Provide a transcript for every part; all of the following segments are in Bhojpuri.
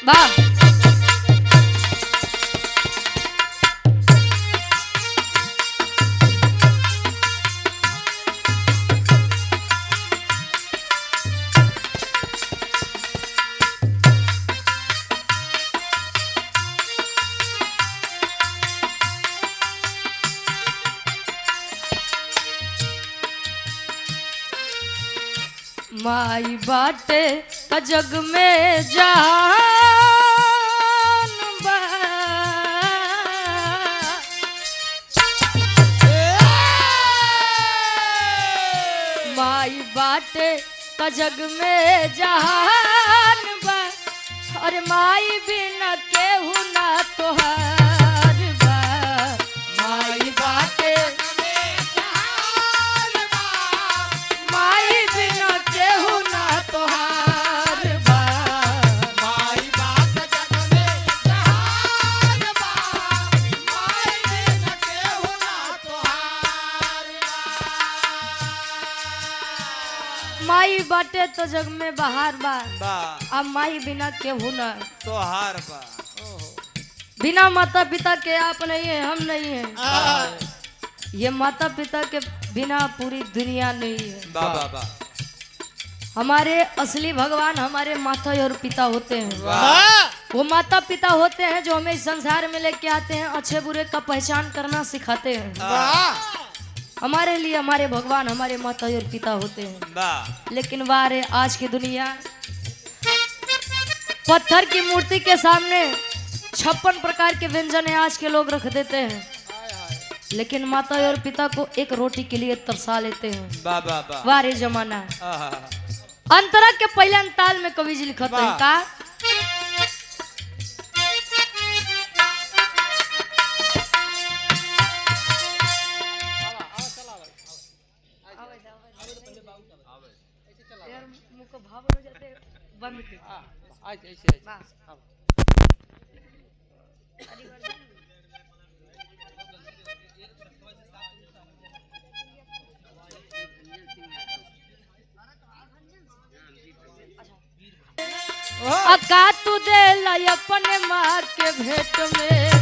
वाह। माई बाटे त जग में जान बा। माई बाटे त जग में जान बा। अरे माई बिना केहू ना तोहार बा। माई बाटे माई बाटे तो जग में बाहर बा। अब माई बिना केहू ना तोहार बा। बिना माता पिता के आप नहीं है, हम नहीं है। ये माता पिता के बिना पूरी दुनिया नहीं है। बा। हमारे असली भगवान हमारे माता और पिता होते हैं। वो माता पिता होते हैं जो हमें इस संसार में लेके आते हैं, अच्छे बुरे का पहचान करना सिखाते हैं। हमारे लिए हमारे भगवान हमारे माता और पिता होते हैं। लेकिन वारे आज की दुनिया पत्थर की मूर्ति के सामने 56 प्रकार के व्यंजन आज के लोग रख देते हैं, लेकिन माता और पिता को एक रोटी के लिए तरसा लेते हैं। वारे जमाना अंतरा के पहले अंताल में कवि जी लिखते हैं का बंद अका तू दे लाई अपने माँ के भेंट में।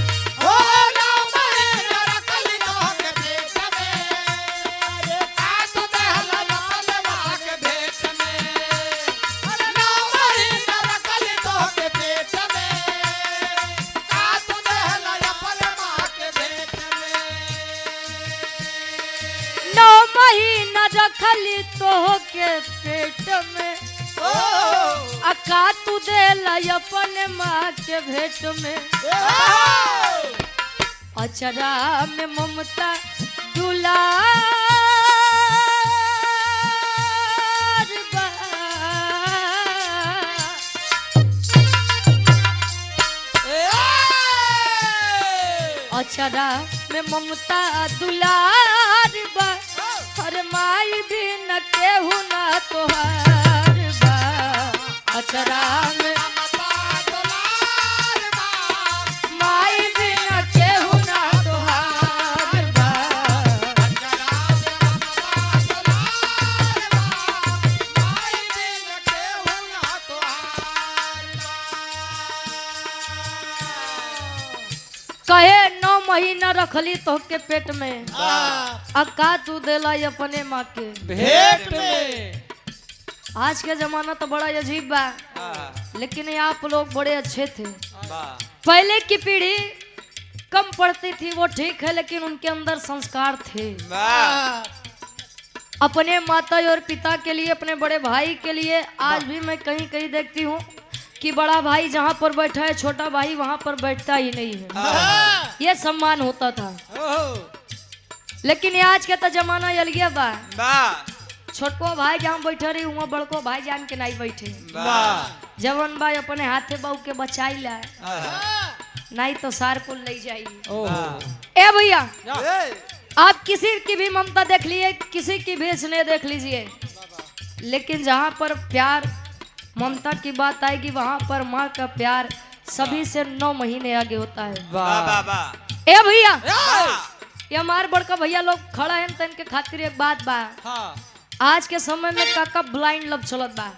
रखली तो के पेट में अका तू दे लाई अपने माँ के भेंट में। अचरा में ममता दुलार बा। अचरा में ममता दुलार बा। हर माई बिन केहू ना तोहार बा। अचरा में माई बिन केहू ना तोहार बा। कहे 9 महीना रखली तो के पेट में अका तू देला अपने माँ के भेंट में। आज के जमाना तो बड़ा अजीब बा, लेकिन आप लोग बड़े अच्छे थे। पहले की पीढ़ी कम पढ़ती थी वो ठीक है, लेकिन उनके अंदर संस्कार थे। अपने माता और पिता के लिए, अपने बड़े भाई के लिए आज भी मैं कहीं कहीं देखती हूँ कि बड़ा भाई जहाँ पर बैठा है छोटा भाई वहाँ पर बैठता ही नहीं है। ये सम्मान होता था। लेकिन आज के तो जमाना अलगे बा। छोटको भाई जहाँ बैठे रही वहाँ बड़को भाई जान के नहीं बैठे। जवन भाई अपने हाथे बाऊ के बचाई ला, नहीं तो सार को ले जाई। ए भैया, आप किसी की भी ममता देख लीजिए, किसी की भी स्नेह देख लीजिए, लेकिन जहाँ पर प्यार ममता की बात आएगी वहाँ पर माँ का प्यार सभी से 9 महीने आगे होता है। ए भैया, ये हमारे बड़का भैया लोग खड़ा है तो इनके खातिर एक बात बा। आज के समय में काका ब्लाइंड लव चलत बा।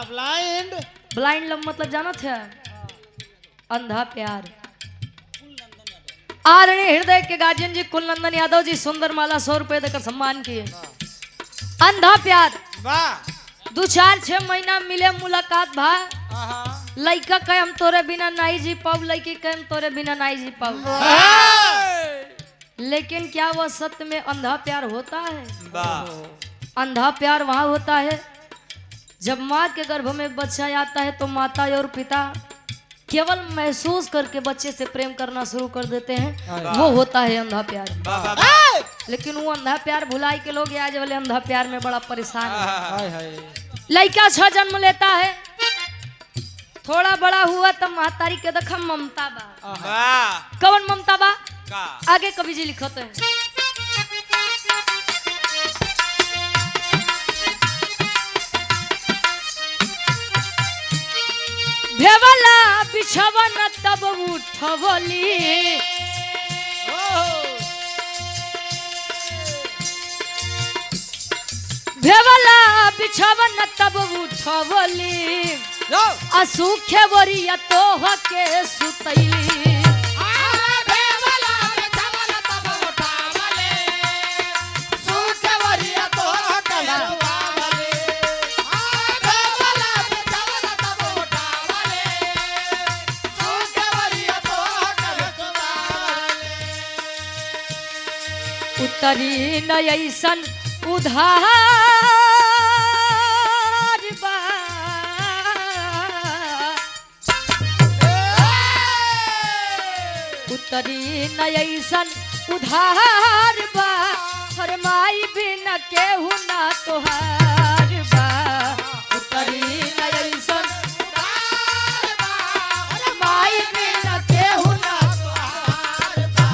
ब्लाइंड ब्लाइंड लव मतलब जानत है? अंधा प्यार। आदरणीय हृदय के गार्जियन जी कुलनंदन यादव जी सुंदर माला 100 रुपए देकर सम्मान किए। अंधा प्यार 2-4-6 महीना मिले मुलाकात भा, लड़का कहे हम तोरे बिना नहीं जी पाऊ, लड़की कहे हम तोरे बिना नहीं जी पाऊ। लेकिन क्या वह सत्य में अंधा प्यार होता है? अंधा प्यार वहाँ होता है जब माँ के गर्भ में बच्चा आता है तो माता और पिता केवल महसूस करके बच्चे से प्रेम करना शुरू कर देते हैं, वो होता है अंधा प्यार। लेकिन वो अंधा प्यार भुलाई के लोग आज वाले अंधा प्यार में बड़ा परेशान है। लड़का 6 जन्म लेता है, थोड़ा बड़ा हुआ तो महतारी के देखा ममता बा। कौन ममता बा? आगे कवि जी लिखते हैं, भेवला बिछवन तब उठवली, भेवला बिछवन तब उठवली, असुखे वरिया तोह के सुतैली। उतरी न ऐसन उधार बा, उतरी न ऐसन उधार बा, हर माई बिना केहू ना तोहार बा। उतरी न ऐसन उधार बा, हर माई बिना केहू ना तोहार बा।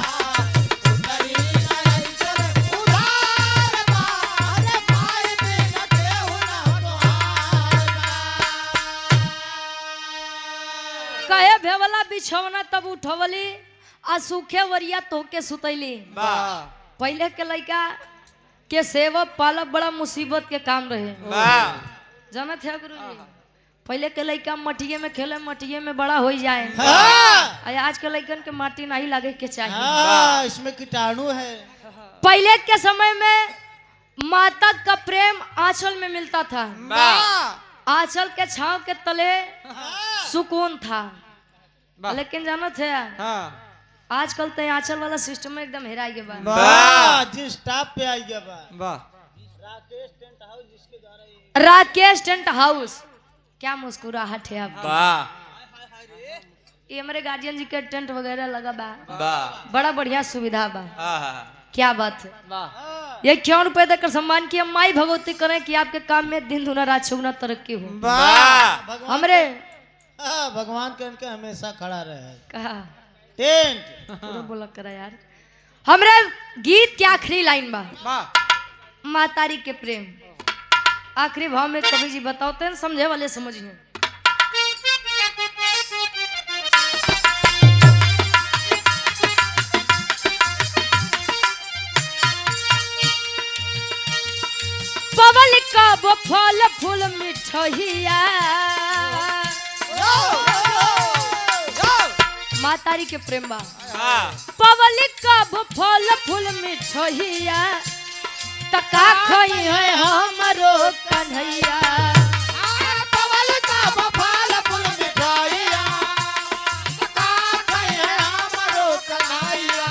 उतरी न ऐसन उधार बा, हर माई बिना केहू ना तोहार बा। कहे भेवला बिछौना तब उठवली, आ सूखे वरिया तोके सुतैली। पहले के लड़का के सेवक पालक बड़ा मुसीबत के काम रहे, जाना थे गुरुजी। पहले के लड़का मटिये में खेले, मटिये में बड़ा हो जाए। आज के लड़कन के माटी नहीं लगे के चाहिए, इसमें कीटाणु है। पहले के समय में माता का प्रेम आंचल में मिलता था, आंचल के छांव के तले सुकून था। लेकिन जाना थे आजकल तो आंचल वाला सिस्टम एकदम हेरा गया। जिस टॉप पे आई गया राकेश टेंट हाउस, क्या मुस्कुराहट है अब। ये हमारे गार्जियन जी के टेंट वगैरह लगा बा, बड़ा बढ़िया सुविधा बा। क्या बात है। ये 1 रुपए देकर सम्मान किया। माई भगवती करें कि आपके काम में दिन दुना रात चौगुना तरक्की हो। हमरे भगवान के उनके हमेशा खड़ा रहे। कहा टेंट बोला करा यार। हमरे गीत के आखिरी लाइन बा, मातारी के प्रेम। आखिरी भाव में कवि जी बताते हैं, समझे वाले समझिए। पवल का वो फल फूल मिठैया, मातारी के प्रेम बा। पवल का वो फल फूल मिठैया, तका खई है हमरो कन्हैया। पवल का वो फल फूल मिठैया, तका खई है हमरो कन्हैया।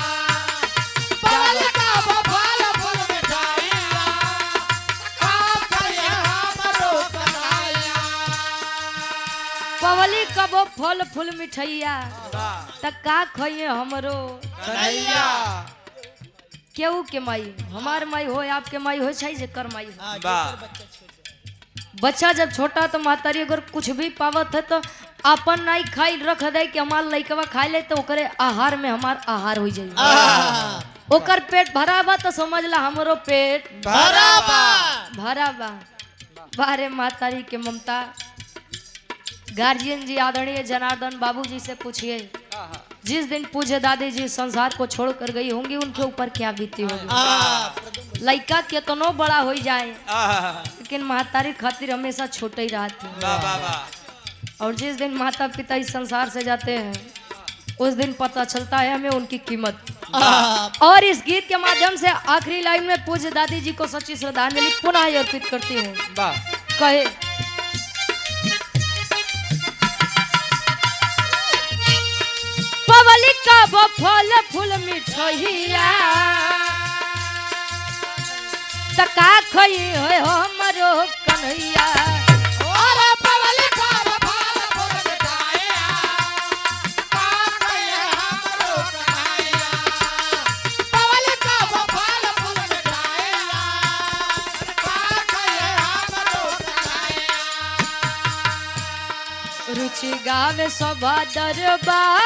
पवल का वो फल फूल मिठैया, तका खई है हमरो कन्हैया। पवली का वो फल फूल मिठैया, तका खई है हमरो कन्हैया। केहू के माई, हमार माई हो आपके माई हो चाहे जेकर माई हो। बच्चा जब छोटा तो मातारी अगर कुछ भी पावत है तो अपन नहीं खाई रख दे कि हमार लइकवा खा ले, तो ओकरे आहार में हमार आहार हो जाए। ओकर पेट भरा बा तो समझ ला हमरो पेट भरा बा। बारे मातारी के ममता। गार्जियन जी आदरणीय जनार्दन बाबू जी से पूछिए, जिस दिन पूजे दादी जी संसार को छोड़कर गई होंगी उनके ऊपर क्या बीती होगी। लड़का कितनो बड़ा हो जाए लेकिन महतारी खातिर हमेशा छोटे ही रहते हैं। और जिस दिन माता पिता इस संसार से जाते हैं उस दिन पता चलता है हमें उनकी कीमत। और इस गीत के माध्यम से आखिरी लाइन में पूज्य दादी जी को सच्ची श्रद्धांजलि पुनः अर्पित करती हूँ। कहे पवलिका वो फल फूल मिठैया तका खई हो हमरो कन्हैया। अरे पवलिका वो फल फूल मिठाइया का खइहे हमरो कन्हैया। पवलिका वो फल फूल मिठाइया का खइहे हमरो कन्हैया। रुचि गावे सभा दरबार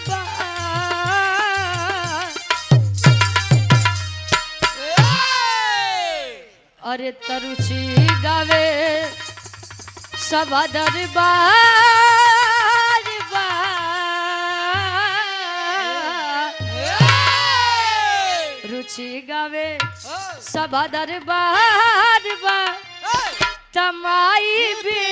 बा। अरे तरुचि गावे सभा दरबार बा। रुचि गावे सभा दरबार बा। तमाई भी